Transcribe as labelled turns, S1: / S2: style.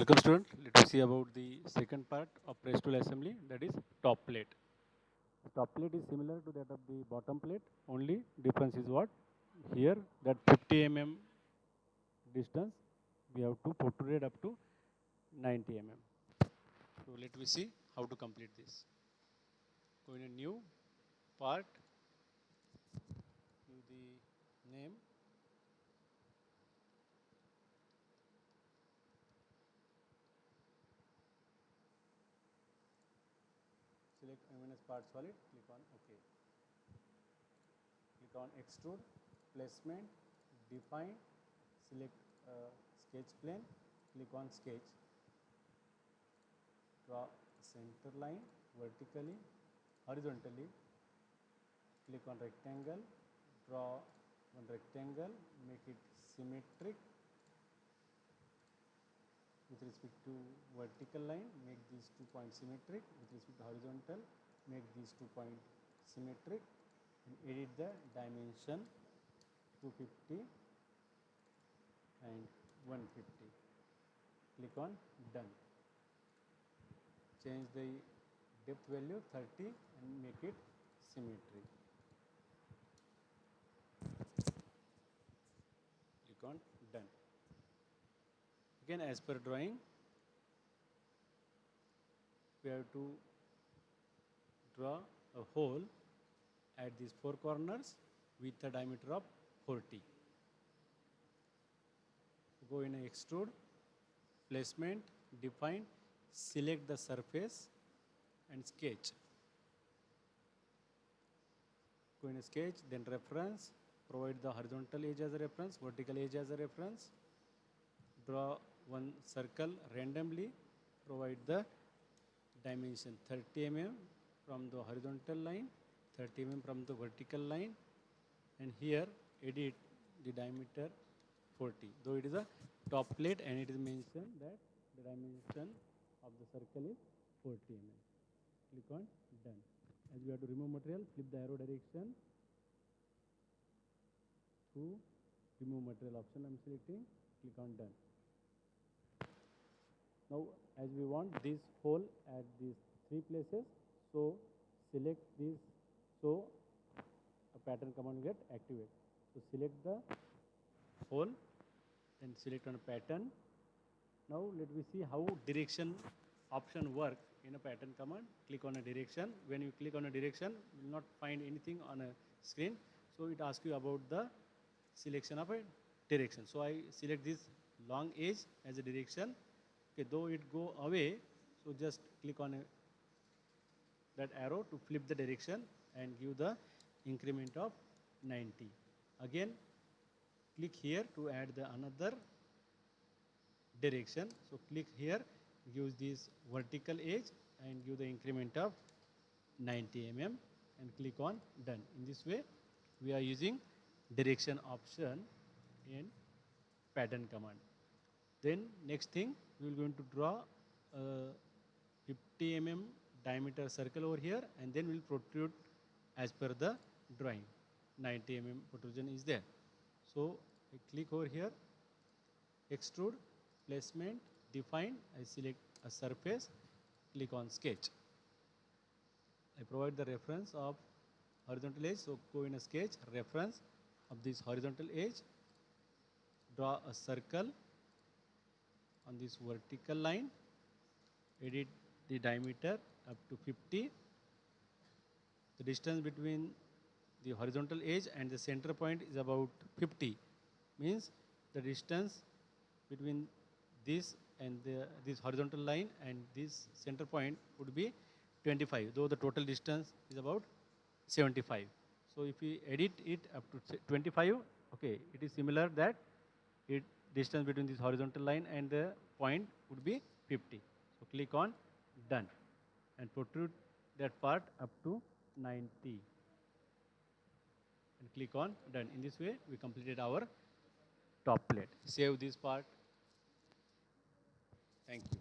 S1: Welcome student. Let us see about the second part of press tool assembly, that is top plate. Top plate is similar to that of the bottom plate, only difference is what? Here that 50 mm distance we have to protrude up to 90 mm. So let me see how to complete this. Go in a new part, give the name, select MNS part solid, click on OK. Click on extrude, placement, define, select sketch plane, click on sketch, draw center line vertically, horizontally, click on rectangle, draw one rectangle, make it symmetric with respect to vertical line, make these 2 points symmetric, with respect to horizontal, make these 2 points symmetric, and edit the dimension 250 and 150. Click on done. Change the depth value 30 and make it symmetry. Click on done. Again, as per drawing, we have to draw a hole at these 4 corners with a diameter of 40. Go in a extrude, placement, define, select the surface and sketch. Go in a sketch, then reference, provide the horizontal edge as a reference, vertical edge as a reference. Draw one circle randomly, provide the dimension 30 mm from the horizontal line, 30 mm from the vertical line, and here edit the diameter 40. Though it is a top plate and it is mentioned that the dimension of the circle is 40 mm. Click on done. As we have to remove material, flip the arrow direction to remove material option. I am selecting, click on done. Now, as we want this hole at these 3 places, so select this, so a pattern command will get activated. So select the hole and select on a pattern. Now let me see how direction option works in a pattern command. Click on a direction. When you click on a direction, you will not find anything on a screen. So it asks you about the selection of a direction. So I select this long edge as a direction. Okay, though it go away, so just click on that arrow to flip the direction and give the increment of 90. Again, click here to add the another direction. So click here, gives this vertical edge and give the increment of 90 mm and click on done. In this way, we are using direction option in pattern command. Then next thing, we will going to draw a 50 mm diameter circle over here, and then we will protrude as per the drawing. 90 mm protrusion is there. So I click over here, extrude, placement, define, I select a surface, click on sketch. I provide the reference of horizontal edge, so go in a sketch, reference of this horizontal edge, draw a circle on this vertical line, edit the diameter up to 50. The distance between the horizontal edge and the center point is about 50, means the distance between this and this horizontal line and this center point would be 25, though the total distance is about 75. So if we edit it up to 25, okay, it is similar that it distance between this horizontal line and the point would be 50. So click on done and protrude that part up to 90 and click on done. In this way, we completed our top plate. Save this part. Thank you.